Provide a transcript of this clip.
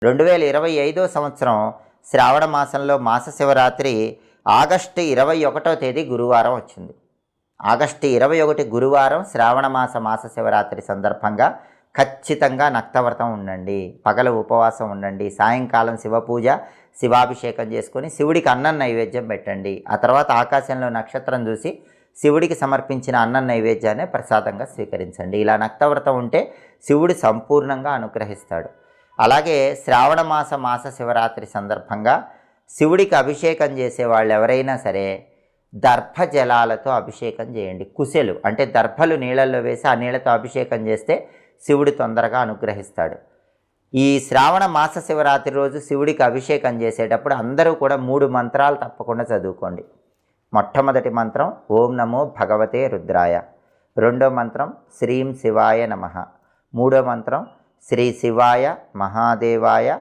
2025 సంవత్సరం శ్రావణ మాసంలో మాస శివరాత్రి ఆగస్టు 21వ తేదీ గురువారం వచ్చింది. ఆగస్టు 21 గురువారం శ్రావణ మాస శివరాత్రి సందర్భంగా ఖచ్చితంగా నక్తవ్రతం ఉండండి, పగలు ఉపవాసం ఉండండి, సాయంకాలం శివపూజ శివాభిషేకం చేసుకొని శివుడికి అన్నం నైవేద్యం పెట్టండి. ఆ తర్వాత ఆకాశంలో నక్షత్రం చూసి శివుడికి సమర్పించిన అన్నం నైవేద్యాన్ని ప్రసాదంగా స్వీకరించండి. ఇలా నక్తవ్రతం ఉంటే శివుడు సంపూర్ణంగా అనుగ్రహిస్తాడు. అలాగే శ్రావణ మాస శివరాత్రి సందర్భంగా శివుడికి అభిషేకం చేసే వాళ్ళు ఎవరైనా సరే దర్భ జలాలతో అభిషేకం చేయండి. కుశలు అంటే దర్భలు నీళ్ళల్లో వేసి ఆ నీళ్ళతో అభిషేకం చేస్తే శివుడు తొందరగా అనుగ్రహిస్తాడు. ఈ శ్రావణ మాస శివరాత్రి రోజు శివుడికి అభిషేకం చేసేటప్పుడు అందరూ కూడా 3 మంత్రాలు తప్పకుండా చదువుకోండి. మొట్టమొదటి మంత్రం ఓం నమో భగవతే రుద్రాయ, రెండో మంత్రం శ్రీం శివాయ నమః, మూడో మంత్రం శ్రీ శివాయ మహాదేవాయ